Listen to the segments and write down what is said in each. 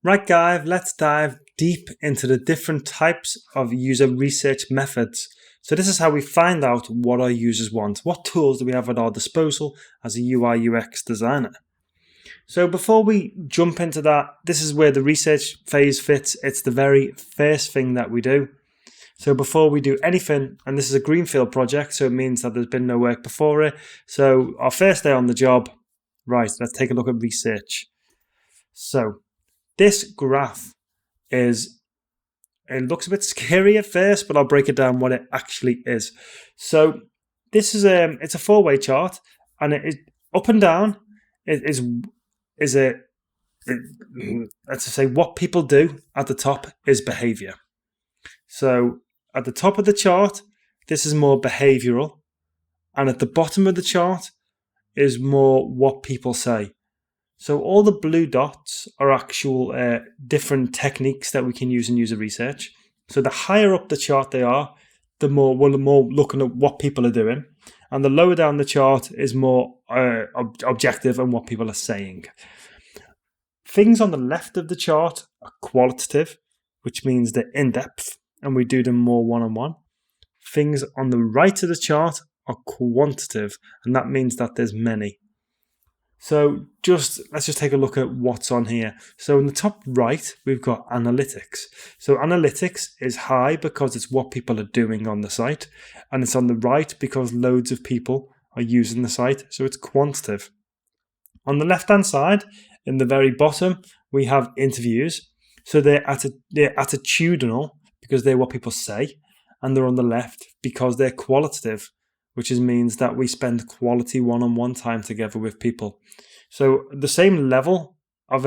Right, guys, let's dive deep into the different types of user research methods. So this is how we find out what our users want. What tools do we have at our disposal as a UI UX designer? So before we jump into that, this is where the research phase fits. It's the very first thing that we do. So before we do anything, and this is a greenfield project, so it means that there's been no work before it. So our first day on the job, right, let's take a look at research. So this graph it looks a bit scary at first, but I'll break it down what it actually is. So this is it's a four-way chart, and it is up and down. Let's say what people do at the top is behavior. So at the top of the chart, this is more behavioral, and at the bottom of the chart is more what people say. So all the blue dots are actual different techniques that we can use in user research. So the higher up the chart they are, the more looking at what people are doing. And the lower down the chart is more objective and what people are saying. Things on the left of the chart are qualitative, which means they're in-depth, and we do them more one-on-one. Things on the right of the chart are quantitative, and that means that there's many. So let's just take a look at what's on here. So in the top right, we've got analytics. So analytics is high because it's what people are doing on the site, and it's on the right because loads of people are using the site, so it's quantitative. On the left-hand side, in the very bottom, we have interviews. So they're attitudinal because they're what people say, and they're on the left because they're qualitative, which means that we spend quality one-on-one time together with people. So the same level of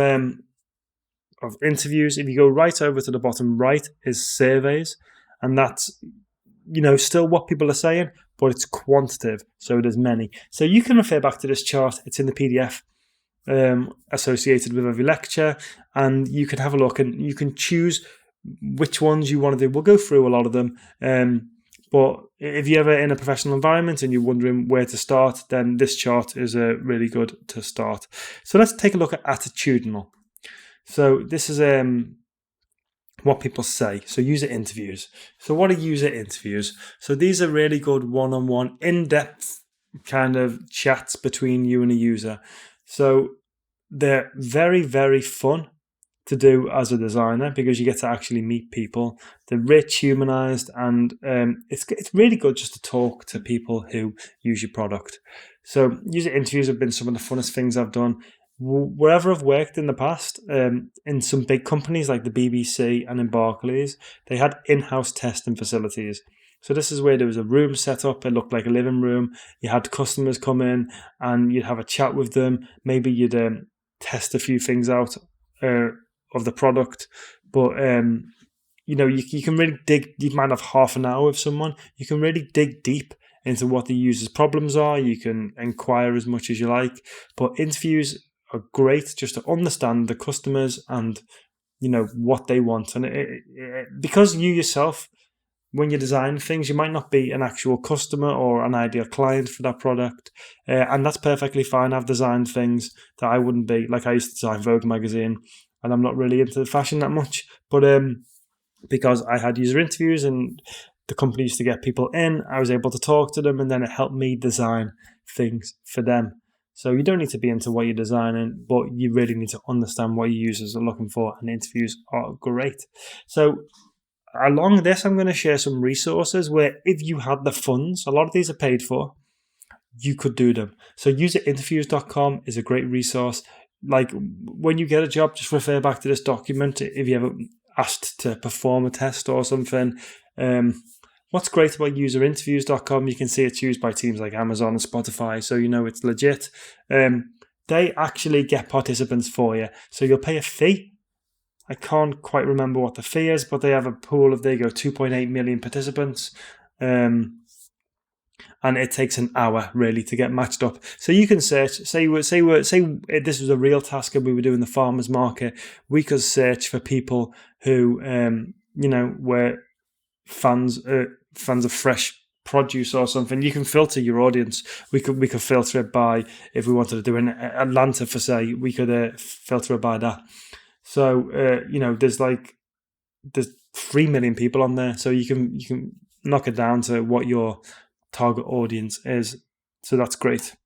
interviews, if you go right over to the bottom right, is surveys, and that's still what people are saying, but it's quantitative, so there's many. So you can refer back to this chart. It's in the PDF associated with every lecture, and you can have a look and you can choose which ones you want to do. We'll go through a lot of them. But if you're ever in a professional environment and you're wondering where to start, then this chart is really good to start. So let's take a look at attitudinal. So this is what people say. So user interviews. So what are user interviews? So these are really good one-on-one, in-depth kind of chats between you and a user. So they're very, very fun to do as a designer because you get to actually meet people. They're rich, humanized, and it's really good just to talk to people who use your product. So user interviews have been some of the funnest things I've done. Wherever I've worked in the past, in some big companies like the BBC and in Barclays, they had in-house testing facilities. So this is where there was a room set up. It looked like a living room. You had customers come in and you'd have a chat with them. Maybe you'd test a few things out of the product, but you can really dig. You might have half an hour with someone. You can really dig deep into what the user's problems are. You can inquire as much as you like, but interviews are great just to understand the customers and what they want. And because you yourself, when you design things, you might not be an actual customer or an ideal client for that product, and that's perfectly fine. I've designed things that I wouldn't be. Like I used to design Vogue magazine, and I'm not really into fashion that much, but because I had user interviews and the company used to get people in, I was able to talk to them, and then it helped me design things for them. So you don't need to be into what you're designing, but you really need to understand what your users are looking for, and interviews are great. So along this, I'm going to share some resources where if you had the funds, a lot of these are paid for, you could do them. So userinterviews.com is a great resource. Like when you get a job, just refer back to this document if you ever asked to perform a test or something. What's great about userinterviews.com, you can see it's used by teams like Amazon and Spotify, so it's legit. They actually get participants for you. So you'll pay a fee. I can't quite remember what the fee is, but they have a pool of, 2.8 million participants. And it takes an hour really to get matched up. So you can search, say this was a real task and we were doing the farmers market, we could search for people who, were fans of fresh produce or something. You can filter your audience. We could filter it by, if we wanted to do in Atlanta for say, we could filter it by that. So there's 3 million people on there, so you can knock it down to what your target audience is. So that's great.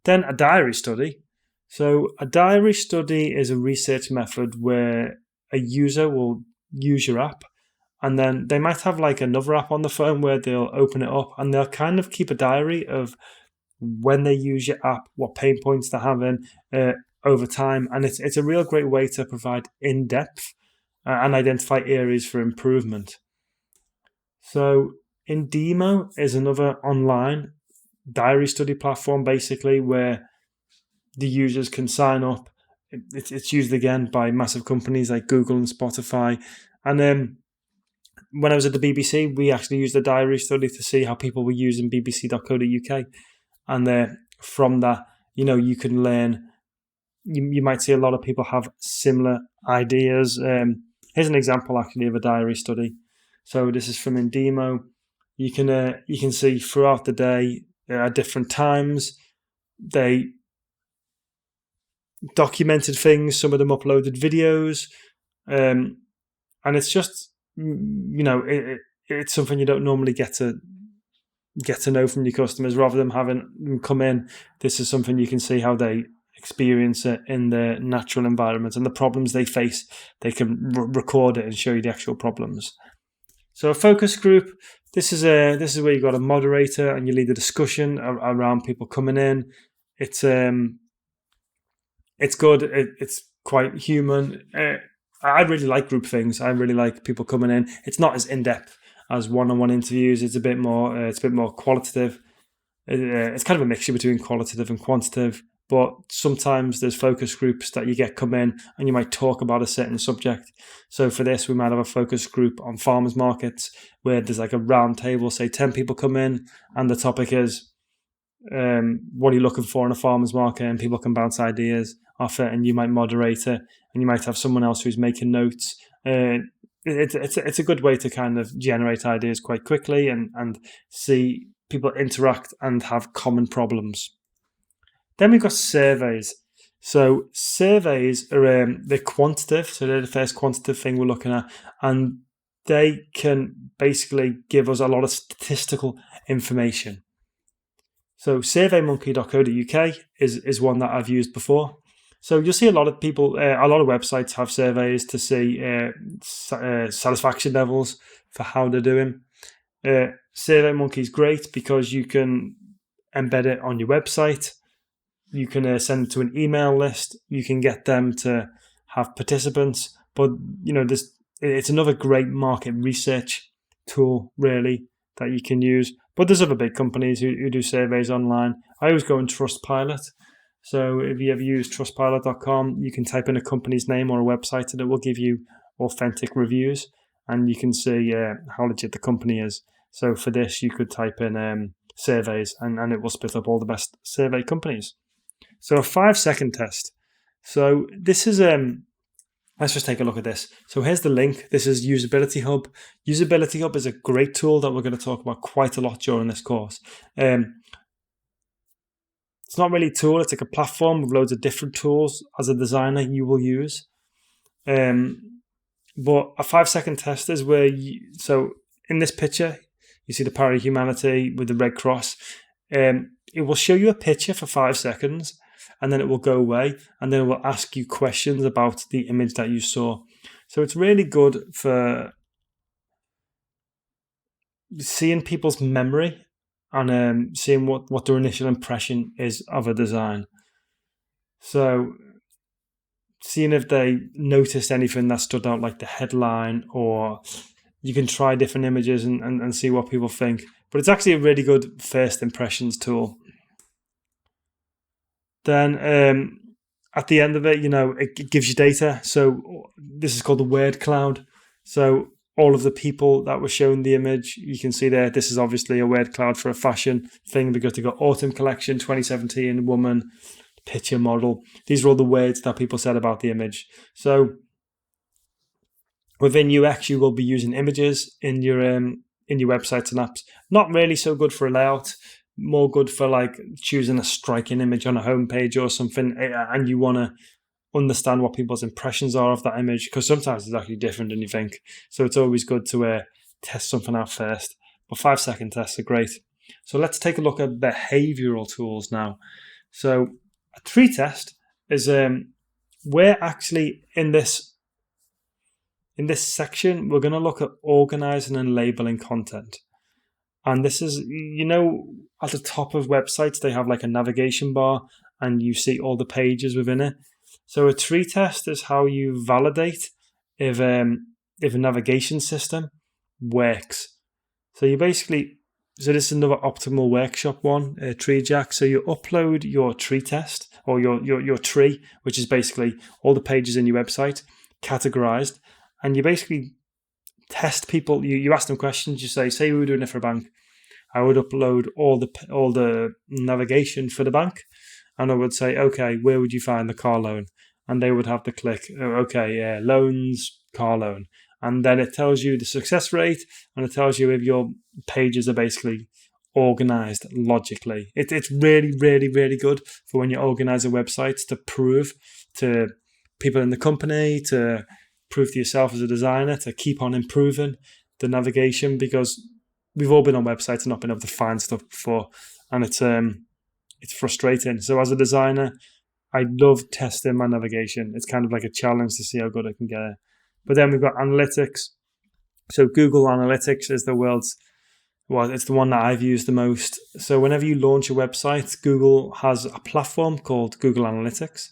Then a diary study. So a diary study is a research method where a user will use your app, and then they might have like another app on the phone where they'll open it up and they'll kind of keep a diary of when they use your app, what pain points they're having over time. And it's a real great way to provide in-depth and identify areas for improvement. So Indemo is another online diary study platform, basically, where the users can sign up. It's used again by massive companies like Google and Spotify. And then when I was at the BBC, we actually used a diary study to see how people were using bbc.co.uk. And from that, you can learn. You might see a lot of people have similar ideas. Here's an example, actually, of a diary study. So this is from Indemo. You can see throughout the day at different times they documented things. Some of them uploaded videos, and it's just it's something you don't normally get to know from your customers. Rather than having them come in, this is something you can see how they experience it in their natural environment and the problems they face. They can record it and show you the actual problems. So a focus group, this is where you've got a moderator and you lead a discussion around people coming in. It's good. It's quite human. I really like group things. I really like people coming in. It's not as in-depth as one-on-one interviews. It's a bit more qualitative. It's kind of a mixture between qualitative and quantitative. But sometimes there's focus groups that you get come in and you might talk about a certain subject. So for this, we might have a focus group on farmers markets where there's like a round table, say 10 people come in, and the topic is what are you looking for in a farmers market, and people can bounce ideas off it, and you might moderate it, and you might have someone else who's making notes. It's a good way to kind of generate ideas quite quickly and see people interact and have common problems. Then we've got surveys. So surveys are they're quantitative, so they're the first quantitative thing we're looking at, and they can basically give us a lot of statistical information. So surveymonkey.co.uk is one that I've used before. So you'll see a lot of people, a lot of websites have surveys to see satisfaction levels for how they're doing. SurveyMonkey is great because you can embed it on your website. You can send it to an email list. You can get them to have participants. But, it's another great market research tool, really, that you can use. But there's other big companies who do surveys online. I always go on Trustpilot. So if you ever use trustpilot.com, you can type in a company's name or a website and it will give you authentic reviews. And you can see how legit the company is. So for this, you could type in surveys and it will spit up all the best survey companies. So a 5-second test. So this is, let's just take a look at this. So here's the link. This is Usability Hub. Usability Hub is a great tool that we're going to talk about quite a lot during this course. It's not really a tool. It's like a platform with loads of different tools as a designer you will use. But a 5-second test is where so in this picture, you see the Para-Humanity with the red cross. It will show you a picture for 5 seconds and then it will go away and then it will ask you questions about the image that you saw. So it's really good for seeing people's memory and seeing what their initial impression is of a design. So seeing if they noticed anything that stood out, like the headline, or you can try different images and see what people think. But it's actually a really good first impressions tool. Then at the end of it, it gives you data. So this is called the word cloud. So all of the people that were shown the image, you can see there, this is obviously a word cloud for a fashion thing because they've got autumn collection, 2017, woman, picture model. These are all the words that people said about the image. So within UX, you will be using images in your websites and apps. Not really so good for a layout, more good for like choosing a striking image on a homepage or something, and you want to understand what people's impressions are of that image, because sometimes it's actually different than you think. So it's always good to test something out first. But 5-second tests are great. So let's take a look at behavioral tools now. So a tree test is we're actually in this section, we're going to look at organizing and labeling content. And this is, at the top of websites, they have like a navigation bar and you see all the pages within it. So a tree test is how you validate if a navigation system works. So this is another optimal workshop one, tree jack. So you upload your tree test or your tree, which is basically all the pages in your website categorized. And you basically test people. You ask them questions. You say we were doing it for a bank. I would upload all the navigation for the bank, and I would say, okay, where would you find the car loan? And they would have to click, loans, car loan, and then it tells you the success rate, and it tells you if your pages are basically organized logically. It's really, really, really good for when you organize a website to prove to people in the company, to prove to yourself as a designer, to keep on improving the navigation, because we've all been on websites and not been able to find stuff before, and it's frustrating. So as a designer, I love testing my navigation. It's kind of like a challenge to see how good I can get it. But then we've got analytics. So Google Analytics is it's the one that I've used the most. So whenever you launch a website, Google has a platform called Google Analytics.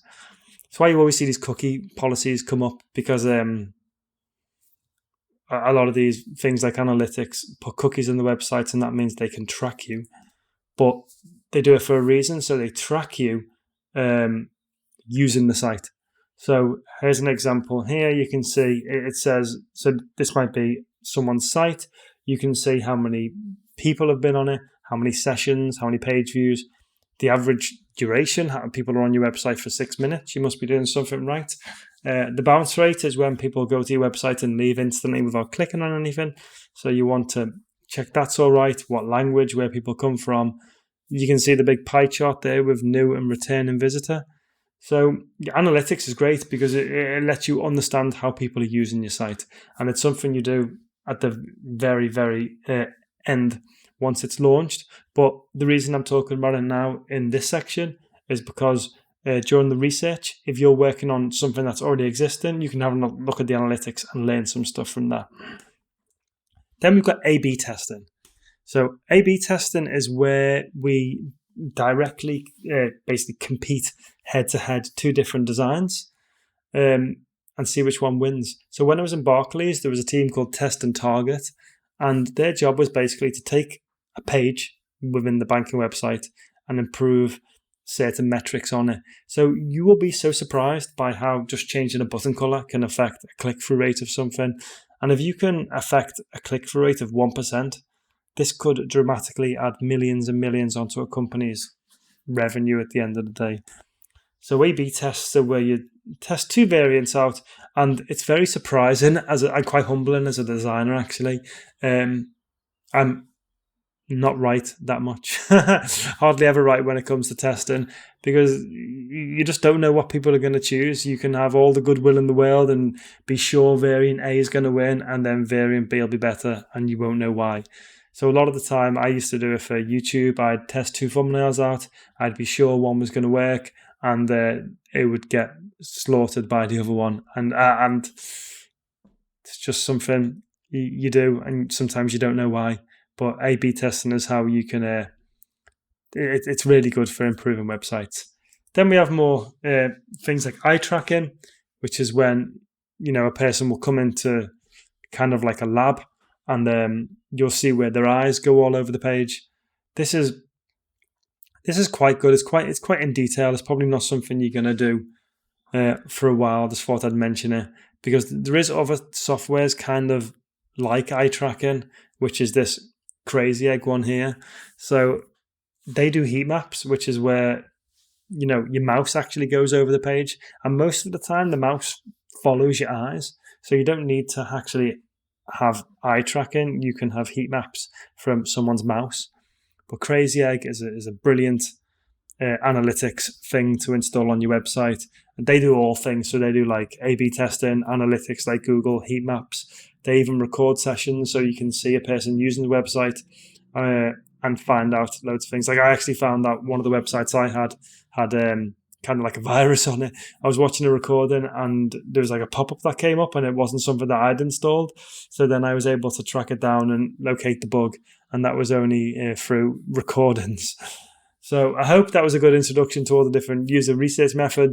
That's why you always see these cookie policies come up, because a lot of these things like analytics put cookies in the websites, and that means they can track you. But they do it for a reason. So they track you using the site. So here's an example. Here you can see it says, so this might be someone's site. You can see how many people have been on it, how many sessions, how many page views, the average duration, how people are on your website for 6 minutes. You must be doing something right. The bounce rate is when people go to your website and leave instantly without clicking on anything. So you want to check that's all right, what language, where people come from. You can see the big pie chart there with new and returning visitor. So analytics is great because it lets you understand how people are using your site. And it's something you do at the very, very end once it's launched. But the reason I'm talking about it now in this section is because during the research, if you're working on something that's already existing, you can have a look at the analytics and learn some stuff from that. Then we've got A/B testing. So A/B testing is where we directly basically compete head-to-head two different designs and see which one wins. So when I was in Barclays, there was a team called Test and Target, and their job was basically to take a page within the banking website and improve certain metrics on it. So you will be so surprised by how just changing a button color can affect a click-through rate of something. And if you can affect a click-through rate of 1%, this could dramatically add millions and millions onto a company's revenue at the end of the day. So A/B tests are where you test two variants out, and it's very surprising, and quite humbling as a designer, actually. I'm not right that much. Hardly ever right when it comes to testing, because you just don't know what people are going to choose. You can have all the goodwill in the world and be sure variant A is going to win, and then variant B will be better, and you won't know why. So a lot of the time, I used to do it for YouTube. I'd test two thumbnails out. I'd be sure one was going to work, and it would get slaughtered by the other one. And it's just something you do, and sometimes you don't know why. But A/B testing is how you can. It's really good for improving websites. Then we have more things like eye tracking, which is when a person will come into kind of like a lab, and you'll see where their eyes go all over the page. This is quite good. It's quite in detail. It's probably not something you're going to do for a while. I just thought I'd mention it because there is other softwares kind of like eye tracking, which is this Crazy Egg one here. So they do heat maps, which is where your mouse actually goes over the page, and most of the time the mouse follows your eyes. So you don't need to actually have eye tracking. You can have heat maps from someone's mouse. But Crazy Egg is a brilliant analytics thing to install on your website, They do all things. So they do like A/B testing, analytics like Google, heat maps. They even record sessions so you can see a person using the website and find out loads of things. Like I actually found out one of the websites I had kind of like a virus on it. I was watching a recording and there was like a pop-up that came up and it wasn't something that I'd installed. So then I was able to track it down and locate the bug, and that was only through recordings. So I hope that was a good introduction to all the different user research methods.